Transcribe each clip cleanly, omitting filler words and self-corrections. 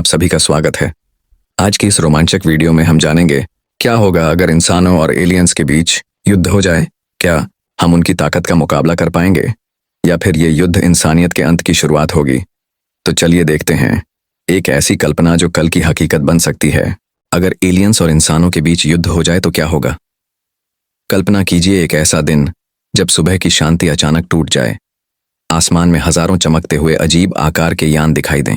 आप सभी का स्वागत है। आज की इस रोमांचक वीडियो में हम जानेंगे क्या होगा अगर इंसानों और एलियंस के बीच युद्ध हो जाए। क्या हम उनकी ताकत का मुकाबला कर पाएंगे या फिर ये युद्ध इंसानियत के अंत की शुरुआत होगी। तो चलिए देखते हैं एक ऐसी कल्पना जो कल की हकीकत बन सकती है। अगर एलियंस और इंसानों के बीच युद्ध हो जाए तो क्या होगा। कल्पना कीजिए एक ऐसा दिन जब सुबह की शांति अचानक टूट जाए, आसमान में हजारों चमकते हुए अजीब आकार के यान दिखाई दें।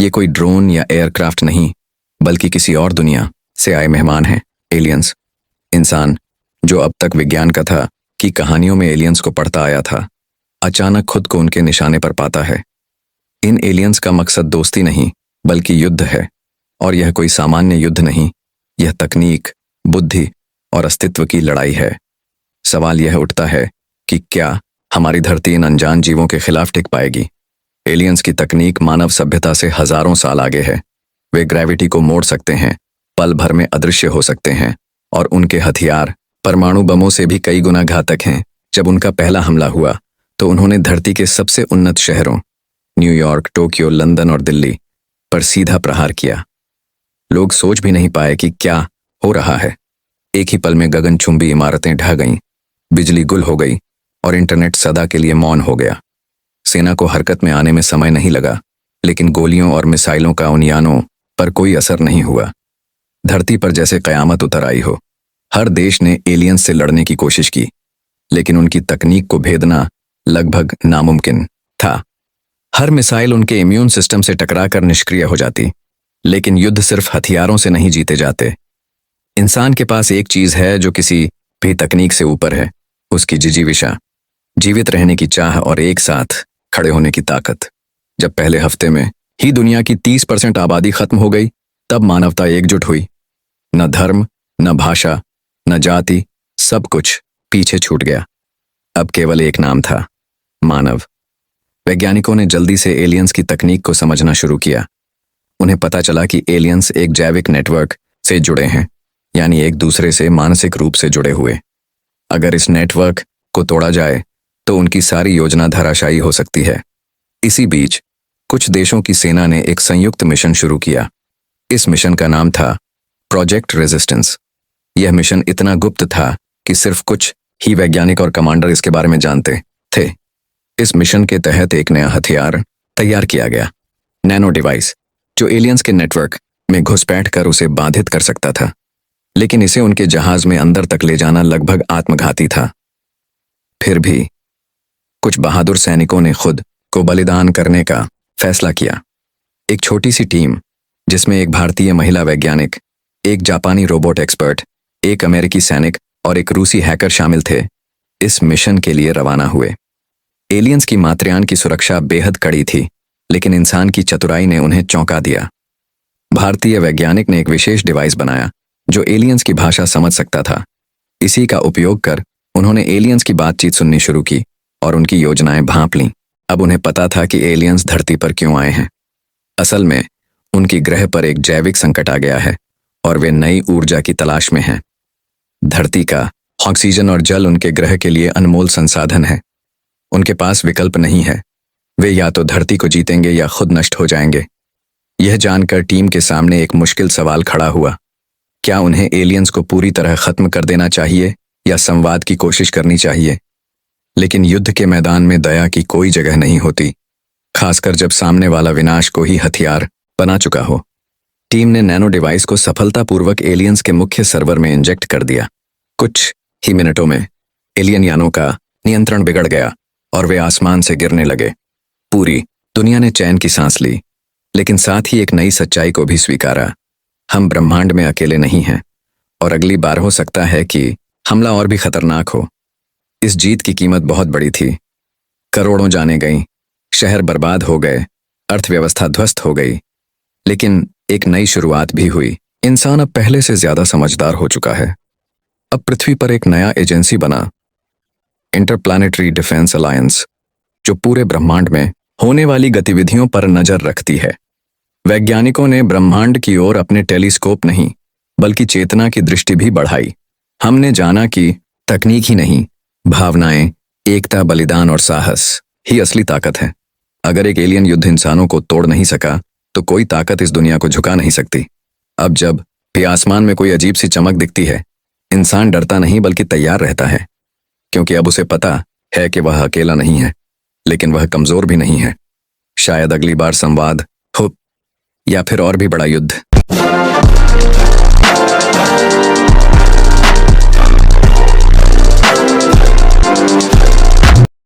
ये कोई ड्रोन या एयरक्राफ्ट नहीं, बल्कि किसी और दुनिया से आए मेहमान हैं, एलियंस। इंसान जो अब तक विज्ञान कथा की कहानियों में एलियंस को पढ़ता आया था, अचानक खुद को उनके निशाने पर पाता है। इन एलियंस का मकसद दोस्ती नहीं बल्कि युद्ध है, और यह कोई सामान्य युद्ध नहीं, यह तकनीक, बुद्धि और अस्तित्व की लड़ाई है। सवाल यह उठता है कि क्या हमारी धरती इन अनजान जीवों के खिलाफ टिक पाएगी। एलियंस की तकनीक मानव सभ्यता से हजारों साल आगे है। वे ग्रेविटी को मोड़ सकते हैं, पल भर में अदृश्य हो सकते हैं, और उनके हथियार परमाणु बमों से भी कई गुना घातक हैं। जब उनका पहला हमला हुआ तो उन्होंने धरती के सबसे उन्नत शहरों न्यूयॉर्क, टोक्यो, लंदन और दिल्ली पर सीधा प्रहार किया। लोग सोच भी नहीं पाए कि क्या हो रहा है। एक ही पल में गगनचुंबी इमारतें ढह गईं, बिजली गुल हो गई और इंटरनेट सदा के लिए मौन हो गया। सेना को हरकत में आने में समय नहीं लगा, लेकिन गोलियों और मिसाइलों का उन यानों पर कोई असर नहीं हुआ। धरती पर जैसे कयामत उतर आई हो। हर देश ने एलियंस से लड़ने की कोशिश की, लेकिन उनकी तकनीक को भेदना लगभग नामुमकिन था। हर मिसाइल उनके इम्यून सिस्टम से टकराकर निष्क्रिय हो जाती। लेकिन युद्ध सिर्फ हथियारों से नहीं जीते जाते। इंसान के पास एक चीज है जो किसी भी तकनीक से ऊपर है, उसकी जिजीविषा, जीवित रहने की चाह और एक साथ खड़े होने की ताकत। जब पहले हफ्ते में ही दुनिया की 30% आबादी खत्म हो गई, तब मानवता एकजुट हुई। न धर्म, न भाषा, न जाति, सब कुछ पीछे छूट गया। अब केवल एक नाम था, मानव। वैज्ञानिकों ने जल्दी से एलियंस की तकनीक को समझना शुरू किया। उन्हें पता चला कि एलियंस एक जैविक नेटवर्क से जुड़े हैं, यानी एक दूसरे से मानसिक रूप से जुड़े हुए। अगर इस नेटवर्क को तोड़ा जाए तो उनकी सारी योजना धराशायी हो सकती है। इसी बीच कुछ देशों की सेना ने एक संयुक्त मिशन शुरू किया। इस मिशन का नाम था प्रोजेक्ट रेजिस्टेंस। यह मिशन इतना गुप्त था कि सिर्फ कुछ ही वैज्ञानिक और कमांडर इसके बारे में जानते थे। इस मिशन के तहत एक नया हथियार तैयार किया गया, नैनो डिवाइस, जो एलियंस के नेटवर्क में घुसपैठ कर उसे बाधित कर सकता था। लेकिन इसे उनके जहाज में अंदर तक ले जाना लगभग आत्मघाती था। फिर भी कुछ बहादुर सैनिकों ने खुद को बलिदान करने का फैसला किया। एक छोटी सी टीम, जिसमें एक भारतीय महिला वैज्ञानिक, एक जापानी रोबोट एक्सपर्ट, एक अमेरिकी सैनिक और एक रूसी हैकर शामिल थे, इस मिशन के लिए रवाना हुए। एलियंस की मातृयान की सुरक्षा बेहद कड़ी थी, लेकिन इंसान की चतुराई ने उन्हें चौंका दिया। भारतीय वैज्ञानिक ने एक विशेष डिवाइस बनाया जो एलियंस की भाषा समझ सकता था। इसी का उपयोग कर उन्होंने एलियंस की बातचीत सुननी शुरू की और उनकी योजनाएं भांप लीं। अब उन्हें पता था कि एलियंस धरती पर क्यों आए हैं। असल में उनकी ग्रह पर एक जैविक संकट आ गया है और वे नई ऊर्जा की तलाश में हैं। धरती का ऑक्सीजन और जल उनके ग्रह के लिए अनमोल संसाधन है। उनके पास विकल्प नहीं है। वे या तो धरती को जीतेंगे या खुद नष्ट हो जाएंगे। यह जानकर टीम के सामने एक मुश्किल सवाल खड़ा हुआ। क्या उन्हें एलियंस को पूरी तरह खत्म कर देना चाहिए या संवाद की कोशिश करनी चाहिए। लेकिन युद्ध के मैदान में दया की कोई जगह नहीं होती, खासकर जब सामने वाला विनाश को ही हथियार बना चुका हो। टीम ने नैनो डिवाइस को सफलतापूर्वक एलियंस के मुख्य सर्वर में इंजेक्ट कर दिया। कुछ ही मिनटों में एलियन यानों का नियंत्रण बिगड़ गया और वे आसमान से गिरने लगे। पूरी दुनिया ने चैन की सांस ली, लेकिन साथ ही एक नई सच्चाई को भी स्वीकारा। हम ब्रह्मांड में अकेले नहीं हैं, और अगली बार हो सकता है कि हमला और भी खतरनाक हो। इस जीत की कीमत बहुत बड़ी थी। करोड़ों जानें गईं, शहर बर्बाद हो गए, अर्थव्यवस्था ध्वस्त हो गई। लेकिन एक नई शुरुआत भी हुई। इंसान अब पहले से ज्यादा समझदार हो चुका है। अब पृथ्वी पर एक नया एजेंसी बना, इंटरप्लैनेटरी डिफेंस अलायंस, जो पूरे ब्रह्मांड में होने वाली गतिविधियों पर नजर रखती है। वैज्ञानिकों ने ब्रह्मांड की ओर अपने टेलीस्कोप नहीं बल्कि चेतना की दृष्टि भी बढ़ाई। हमने जाना कि तकनीक ही नहीं, भावनाएं, एकता, बलिदान और साहस ही असली ताकत है। अगर एक एलियन युद्ध इंसानों को तोड़ नहीं सका, तो कोई ताकत इस दुनिया को झुका नहीं सकती। अब जब भी आसमान में कोई अजीब सी चमक दिखती है, इंसान डरता नहीं बल्कि तैयार रहता है, क्योंकि अब उसे पता है कि वह अकेला नहीं है, लेकिन वह कमजोर भी नहीं है। शायद अगली बार संवाद हो, या फिर और भी बड़ा युद्ध।